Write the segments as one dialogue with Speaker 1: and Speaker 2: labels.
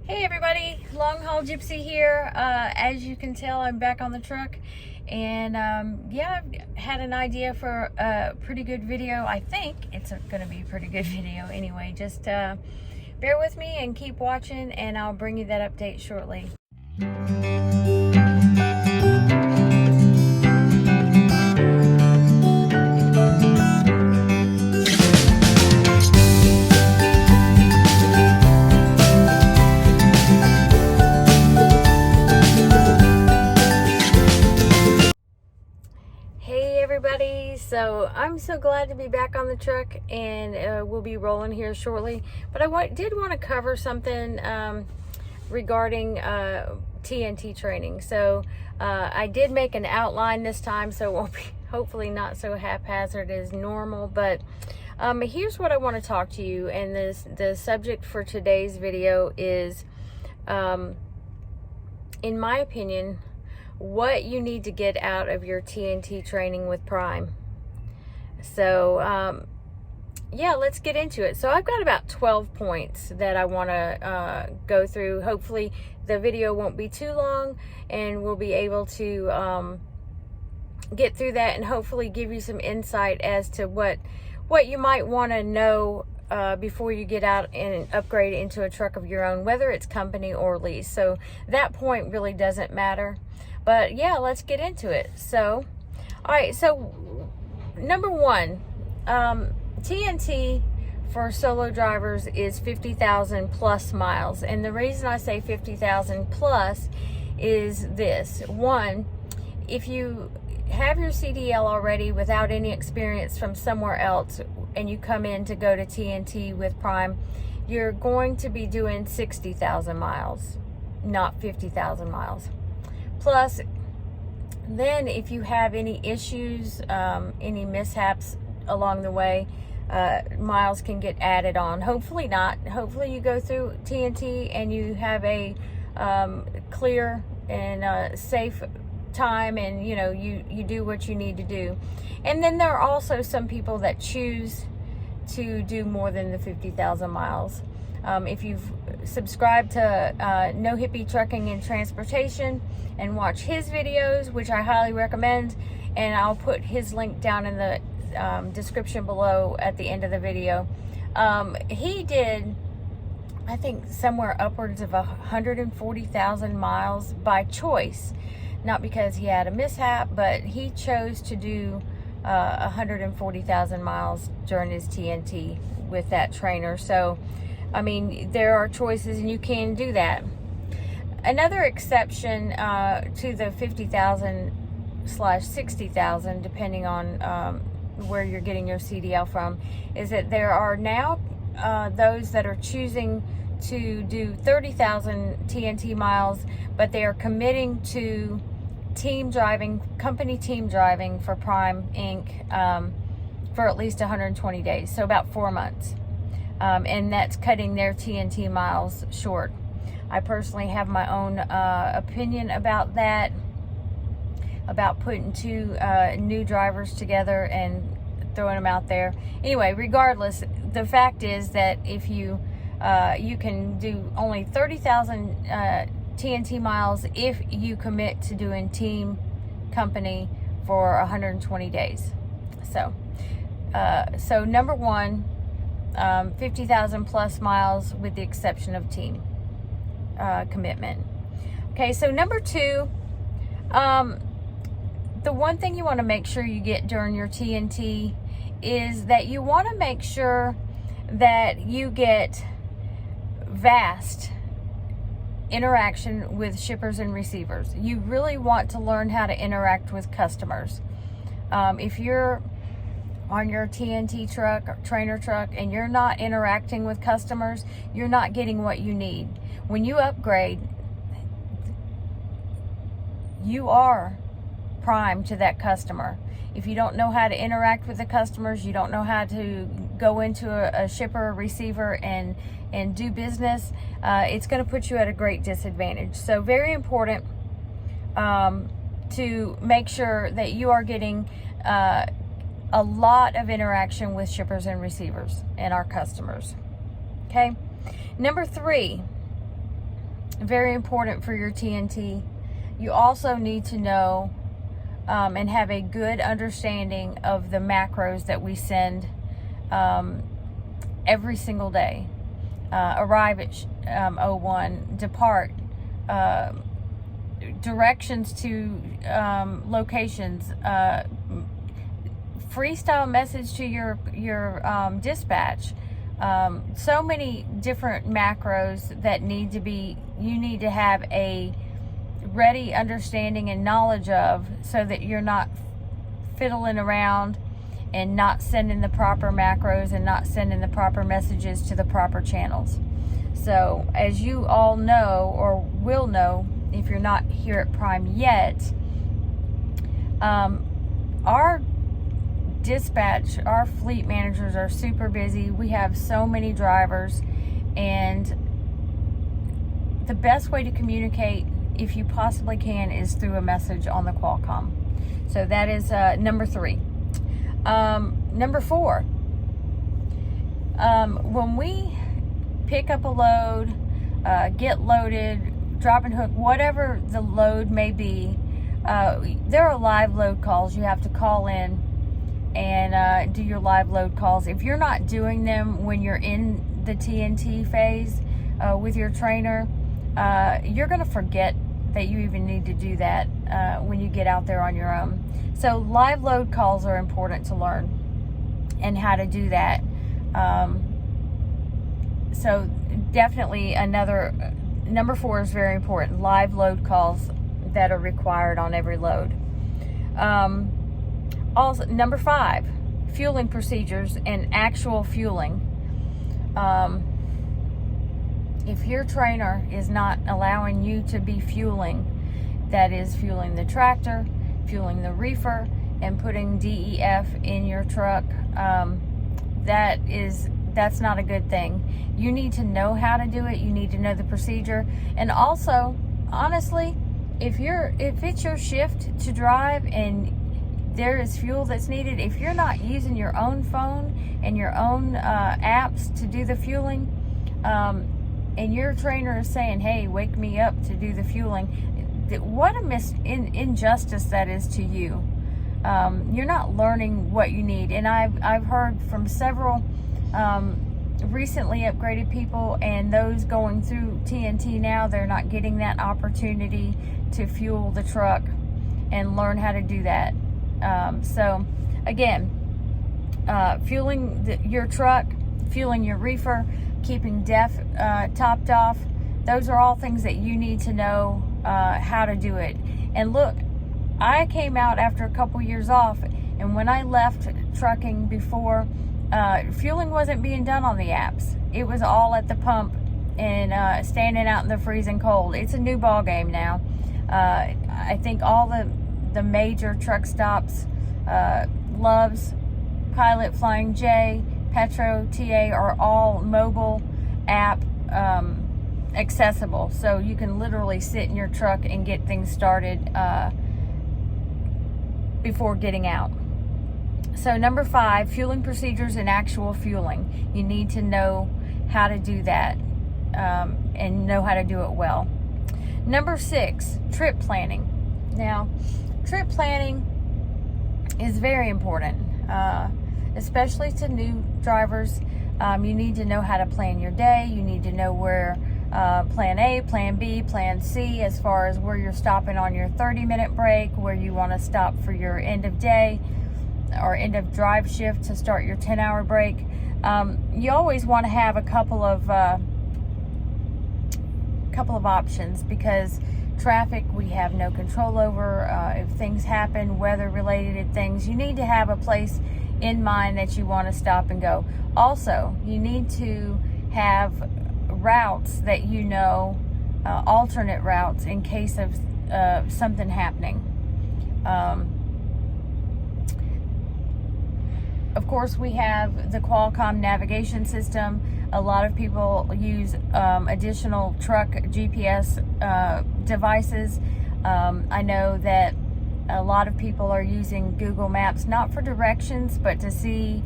Speaker 1: Hey everybody, Long Haul Gypsy here. As you can tell, I'm back on the truck, and yeah, I've had an idea for a pretty good video. I think it's going to be a pretty good video anyway. Just bear with me and keep watching, and I'll bring you that update shortly. So I'm so glad to be back on the truck, and we'll be rolling here shortly. But I did want to cover something regarding TNT training. So I did make an outline this time, so it won't be hopefully not so haphazard as normal. But here's what I want to talk to you, and the subject for today's video is, in my opinion, what you need to get out of your TNT training with Prime. So yeah, let's get into it. So I've got about 12 points that I want to go through. Hopefully the video won't be too long, and we'll be able to get through that and hopefully give you some insight as to what you might want to know before you get out and upgrade into a truck of your own, whether it's company or lease. So that point really doesn't matter. But yeah, let's get into it. So, all right, so number one, TNT for solo drivers is 50,000 plus miles. And the reason I say 50,000 plus is this. One, if you have your CDL already without any experience from somewhere else, and you come in to go to TNT with Prime, you're going to be doing 60,000 miles, not 50,000 miles. Plus, then if you have any issues, any mishaps along the way, miles can get added on. Hopefully not. Hopefully you go through TNT and you have a clear and safe time, and you do what you need to do. And then there are also some people that choose to do more than the 50,000 miles. If you've subscribed to No Hippie Trucking and Transportation and watch his videos, which I highly recommend, and I'll put his link down in the description below at the end of the video. He did, I think, somewhere upwards of 140,000 miles by choice, not because he had a mishap, but he chose to do 140,000 miles during his TNT with that trainer. So I mean, there are choices, and you can do that. Another exception to the 50,000/60,000, depending on where you're getting your CDL from, is that there are now those that are choosing to do 30,000 TNT miles, but they are committing to team driving, company team driving for Prime Inc. For at least 120 days, so about 4 months. And that's cutting their TNT miles short. I personally have my own opinion about that, about putting two new drivers together and throwing them out there. Anyway, regardless, the fact is that if you can do only 30,000 TNT miles if you commit to doing team company for 120 days. So number one, 50,000 plus miles with the exception of team commitment. Okay, so number two, the one thing you want to make sure you get during your TNT is that you want to make sure that you get vast interaction with shippers and receivers. You really want to learn how to interact with customers. If you're on your TNT truck or trainer truck and you're not interacting with customers, you're not getting what you need. When you upgrade, you are Prime to that customer. If you don't know how to interact with the customers, you don't know how to go into a shipper or receiver and do business, it's going to put you at a great disadvantage. So very important to make sure that you are getting a lot of interaction with shippers and receivers and our customers. Okay. Number three, very important for your TNT. You also need to know and have a good understanding of the macros that we send every single day. Arrive at 01, depart, directions to locations, freestyle message to your dispatch. So many different macros that you need to have a ready understanding and knowledge of, so that you're not fiddling around and not sending the proper macros and not sending the proper messages to the proper channels. So as you all know, or will know if you're not here at Prime yet, our dispatch, our fleet managers are super busy. We have so many drivers, and the best way to communicate, if you possibly can, is through a message on the Qualcomm. So that is number 3. Number 4, when we pick up a load, get loaded, drop and hook, whatever the load may be, there are live load calls. You have to call in and do your live load calls. If you're not doing them when you're in the TNT phase with your trainer, you're going to forget that you even need to do that when you get out there on your own. So live load calls are important to learn and how to do that. So definitely number 4 is very important. Live load calls that are required on every load. Also, number 5, fueling procedures and actual fueling. If your trainer is not allowing you to be fueling, that is fueling the tractor, fueling the reefer, and putting DEF in your truck, that's not a good thing. You need to know how to do it. You need to know the procedure. And also, honestly, if it's your shift to drive and there is fuel that's needed, if you're not using your own phone and your own apps to do the fueling, and your trainer is saying, hey, wake me up to do the fueling, what injustice that is to you. You're not learning what you need. And I've heard from several recently upgraded people, and those going through TNT now, they're not getting that opportunity to fuel the truck and learn how to do that. So again, fueling your truck, fueling your reefer, keeping DEF topped off, those are all things that you need to know how to do it. And look, I came out after a couple years off, and when I left trucking before, fueling wasn't being done on the apps. It was all at the pump and standing out in the freezing cold. It's a new ball game now. I think all the major truck stops, Loves, Pilot, Flying J, Petro, TA, are all mobile app accessible. So you can literally sit in your truck and get things started before getting out. So number 5, fueling procedures and actual fueling. You need to know how to do that and know how to do it well. Number 6, trip planning. Now, trip planning is very important, especially to new drivers. You need to know how to plan your day. You need to know where plan A, plan B, plan C, as far as where you're stopping on your 30-minute break, where you want to stop for your end of day or end of drive shift to start your 10-hour break. You always want to have a couple of options, because traffic we have no control over. If things happen, weather-related things, you need to have a place in mind that you want to stop and go. Also, you need to have routes that you know, alternate routes in case of something happening. Of course, we have the Qualcomm navigation system. A lot of people use additional truck GPS devices. I know that a lot of people are using Google Maps, not for directions, but to see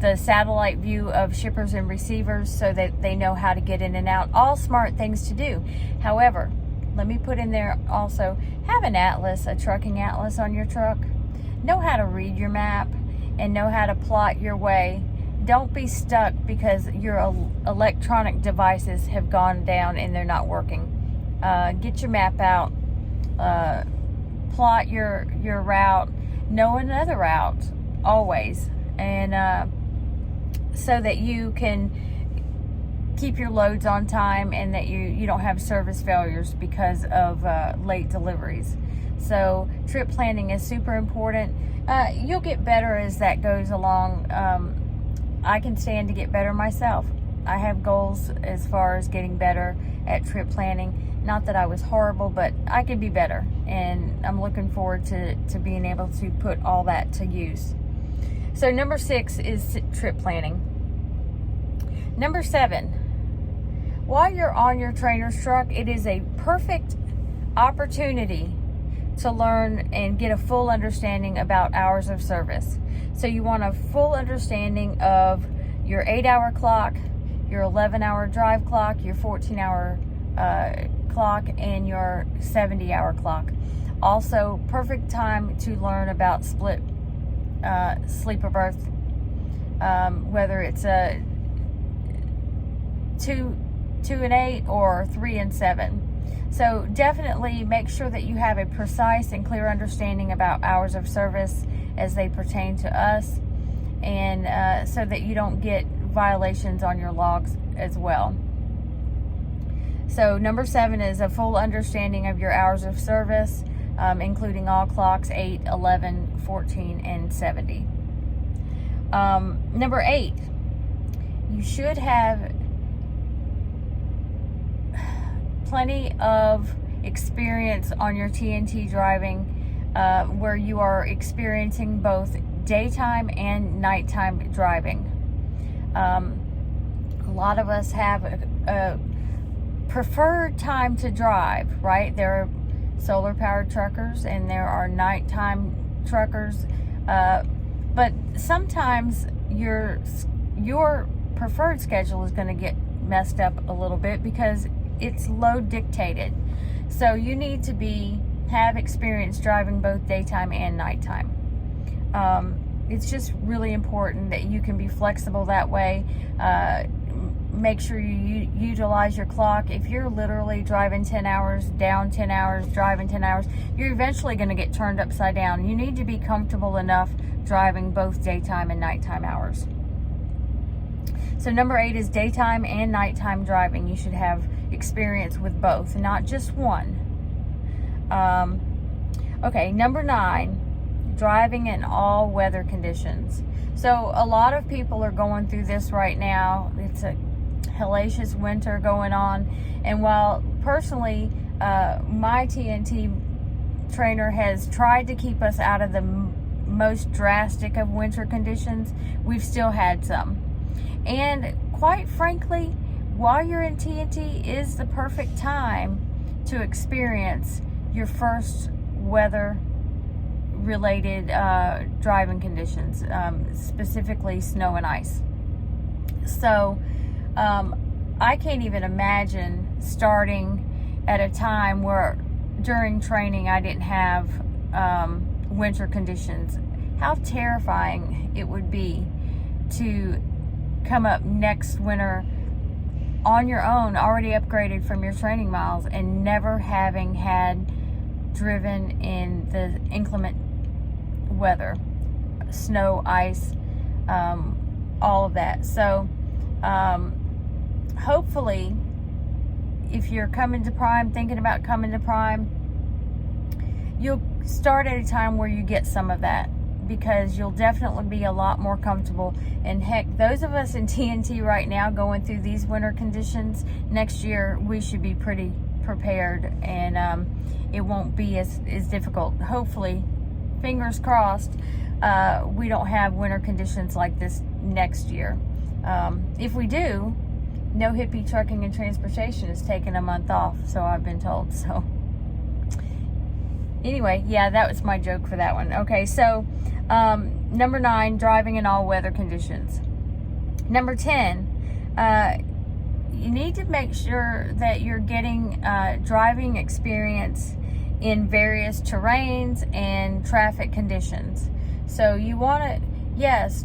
Speaker 1: the satellite view of shippers and receivers so that they know how to get in and out. All smart things to do. However, let me put in there also, have an atlas, a trucking atlas on your truck. Know how to read your map and know how to plot your way. Don't be stuck because your electronic devices have gone down and they're not working. Get your map out, plot your route, know another route always, and so that you can keep your loads on time and that you don't have service failures because of late deliveries. So trip planning is super important. You'll get better as that goes along. I can stand to get better myself. I have goals as far as getting better at trip planning. Not that I was horrible, but I could be better, and I'm looking forward to being able to put all that to use. So number 6 is trip planning. Number 7, while you're on your trainer's truck, it is a perfect opportunity to learn and get a full understanding about hours of service. So you want a full understanding of your 8-hour clock, your 11-hour drive clock, your 14-hour clock, and your 70-hour clock. Also, perfect time to learn about split sleeper berth, whether it's a 2 and 8 or 3 and 7. So definitely make sure that you have a precise and clear understanding about hours of service as they pertain to us, and so that you don't get violations on your logs as well. So number 7 is a full understanding of your hours of service, including all clocks, 8, 11, 14, and 70. Number 8, you should have plenty of experience on your TNT driving, where you are experiencing both daytime and nighttime driving. A lot of us have a preferred time to drive, right? There are solar powered truckers and there are nighttime truckers, but sometimes your preferred schedule is going to get messed up a little bit because it's load dictated. So you need to have experience driving both daytime and nighttime. It's just really important that you can be flexible that way. Make sure you utilize your clock. If you're literally driving 10 hours, down 10 hours, driving 10 hours, you're eventually going to get turned upside down. You need to be comfortable enough driving both daytime and nighttime hours. So number 8 is daytime and nighttime driving. You should have experience with both, not just one. Okay, number 9, driving in all weather conditions. So a lot of people are going through this right now. It's a hellacious winter going on, and while personally my TNT trainer has tried to keep us out of the most drastic of winter conditions, we've still had some. And quite frankly, while you're in TNT is the perfect time to experience your first weather related driving conditions, specifically snow and ice. So I can't even imagine starting at a time where during training I didn't have winter conditions. How terrifying it would be to come up next winter on your own, already upgraded from your training miles, and never having had driven in the inclement weather, snow, ice, all of that. So hopefully, if you're thinking about coming to Prime, you'll start at a time where you get some of that, because you'll definitely be a lot more comfortable. And heck, those of us in TNT right now going through these winter conditions, next year we should be pretty prepared, and it won't be as difficult. Hopefully, fingers crossed, we don't have winter conditions like this next year. If we do, No Hippie Trucking and Transportation is taking a month off, so I've been told. So anyway, yeah, that was my joke for that one. Okay, so number 9, driving in all weather conditions. Number 10, you need to make sure that you're getting driving experience in various terrains and traffic conditions. So you want to, yes,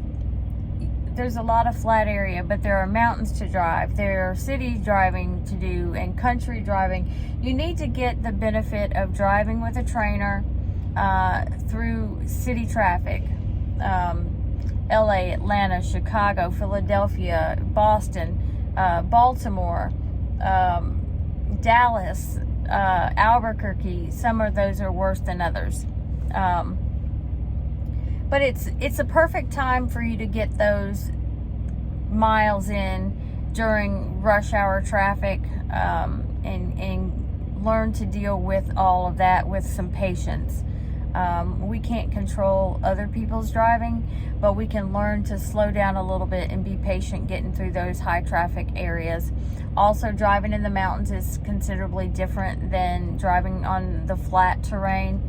Speaker 1: there's a lot of flat area, but there are mountains to drive, there are city driving to do, and country driving. You need to get the benefit of driving with a trainer through city traffic. LA, Atlanta, Chicago, Philadelphia, Boston, Baltimore, Dallas, Albuquerque. Some of those are worse than others. But it's a perfect time for you to get those miles in during rush hour traffic, and learn to deal with all of that with some patience. We can't control other people's driving, but we can learn to slow down a little bit and be patient getting through those high traffic areas. Also, driving in the mountains is considerably different than driving on the flat terrain.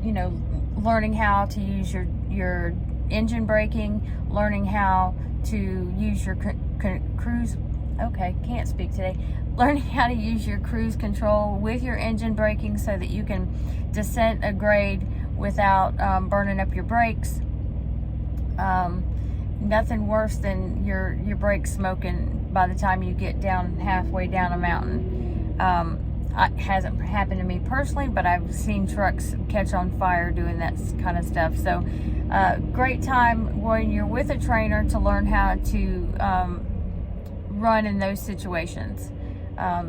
Speaker 1: You know, learning how to use your engine braking, learning how to use your cruise, okay, can't speak today, learning how to use your cruise control with your engine braking so that you can descent a grade without burning up your brakes. Nothing worse than your brakes smoking by the time you get down halfway down a mountain. It hasn't happened to me personally, but I've seen trucks catch on fire doing that kind of stuff. So great time when you're with a trainer to learn how to run in those situations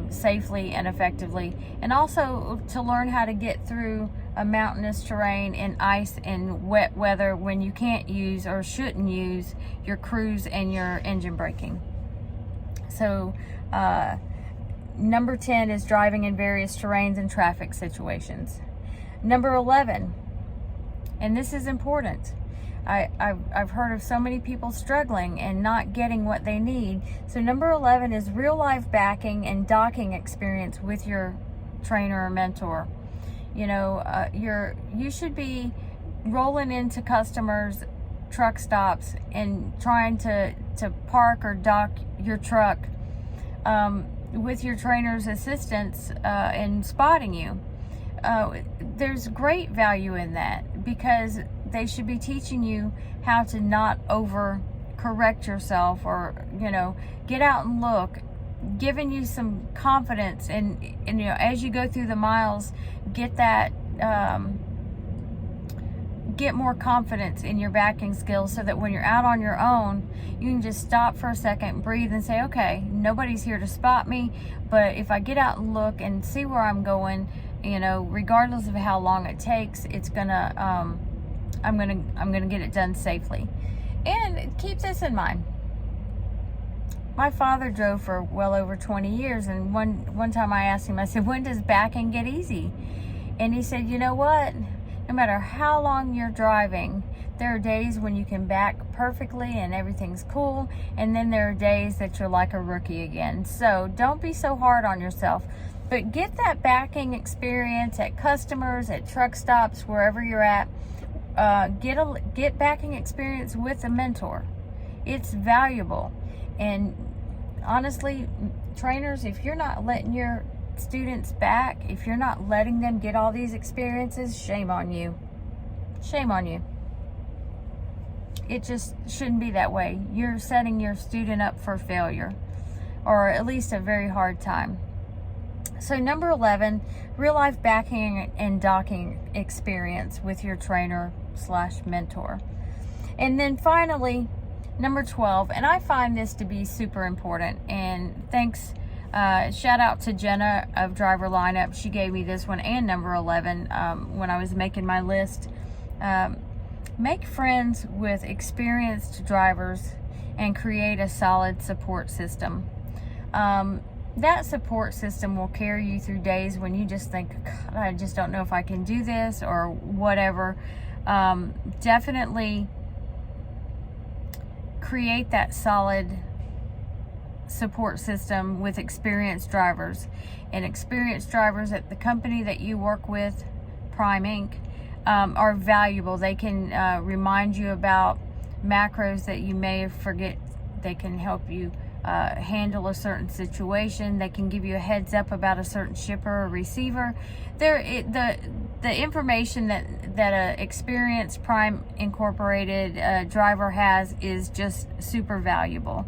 Speaker 1: safely and effectively, and also to learn how to get through a mountainous terrain in ice and wet weather when you can't use or shouldn't use your cruise and your engine braking. So number 10 is driving in various terrains and traffic situations. Number 11, and this is important, I've heard of so many people struggling and not getting what they need. So number 11 is real life backing and docking experience with your trainer or mentor. You know, you should be rolling into customers' truck stops and trying to park or dock your truck with your trainer's assistance and spotting you. There's great value in that, because they should be teaching you how to not over correct yourself, or, you know, get out and look, giving you some confidence, and you know, as you go through the miles, get that get more confidence in your backing skills, so that when you're out on your own, you can just stop for a second, breathe, and say, okay, nobody's here to spot me, but if I get out and look and see where I'm going, you know, regardless of how long it takes, it's gonna I'm gonna get it done safely. And keep this in mind. My father drove for well over 20 years, and one time I asked him, I said, when does backing get easy? And he said, you know what? No matter how long you're driving, there are days when you can back perfectly and everything's cool, and then there are days that you're like a rookie again. So don't be so hard on yourself, but get that backing experience at customers, at truck stops, wherever you're at. Get backing experience with a mentor. It's valuable. And honestly, trainers, if you're not letting your students back, if you're not letting them get all these experiences, shame on you. Shame on you. It just shouldn't be that way. You're setting your student up for failure, or at least a very hard time. So number 11, real life backing and docking experience with your trainer / mentor. And then finally, number 12, and I find this to be super important, and thanks, shout out to Jenna of Driver Lineup. She gave me this one and number 11 when I was making my list. Make friends with experienced drivers and create a solid support system. That support system will carry you through days when you just think, God, I just don't know if I can do this, or whatever. Definitely create that solid support system with experienced drivers. And experienced drivers at the company that you work with, Prime Inc., are valuable. They can remind you about macros that you may forget. They can help you handle a certain situation. They can give you a heads up about a certain shipper or receiver. The information that a experienced Prime Incorporated driver has is just super valuable.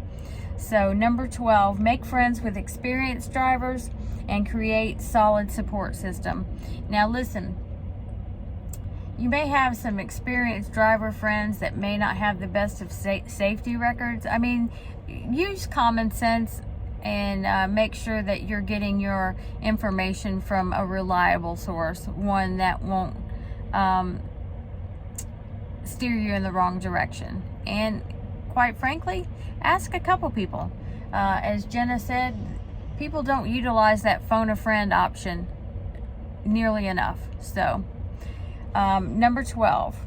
Speaker 1: So number 12, make friends with experienced drivers and create solid support system. Now listen, you may have some experienced driver friends that may not have the best of safety records. I mean, use common sense and make sure that you're getting your information from a reliable source, one that won't steer you in the wrong direction. And quite frankly, ask a couple people. As Jenna said, people don't utilize that phone a friend option nearly enough. So number 12,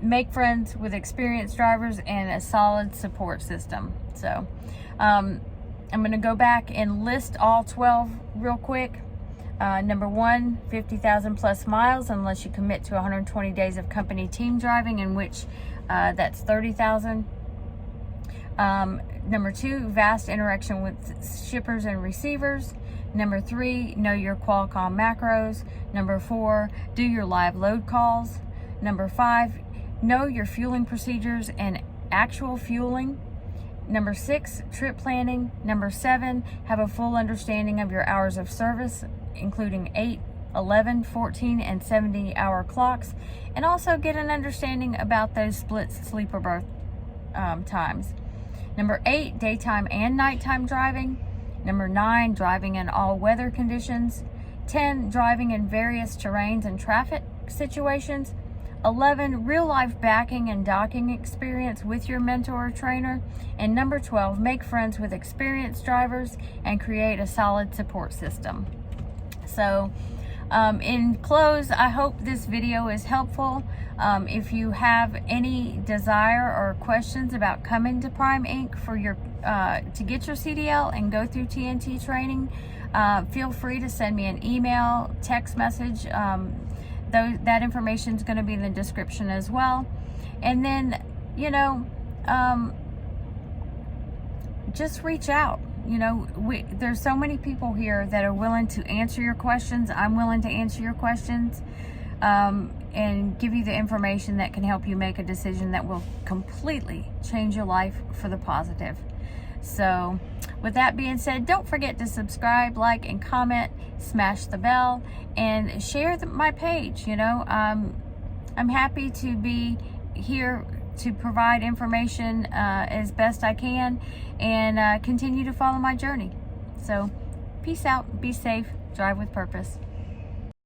Speaker 1: make friends with experienced drivers and a solid support system. So I'm going to go back and list all 12 real quick. Number 1, 50,000 plus miles unless you commit to 120 days of company team driving, in which that's 30,000. Number 2, vast interaction with shippers and receivers. Number 3, know your Qualcomm macros. Number 4, do your live load calls. Number 5, know your fueling procedures and actual fueling. Number 6, trip planning. Number 7, have a full understanding of your hours of service, including 8, 11, 14, and 70-hour clocks, and also get an understanding about those split sleeper berth times. Number 8, daytime and nighttime driving. Number 9, driving in all weather conditions. 10, driving in various terrains and traffic situations. 11, real life backing and docking experience with your mentor or trainer. And number 12, make friends with experienced drivers and create a solid support system. So in close, I hope this video is helpful. If you have any desire or questions about coming to Prime Inc. for your to get your CDL and go through TNT training, feel free to send me an email, text message. That information is going to be in the description as well. And then, you know, just reach out. You know, there's so many people here that are willing to answer your questions. I'm willing to answer your questions and give you the information that can help you make a decision that will completely change your life for the positive. So with that being said, don't forget to subscribe, like, and comment, smash the bell, and share my page. You know, I'm happy to be here to provide information as best I can and continue to follow my journey. So peace out, be safe, drive with purpose.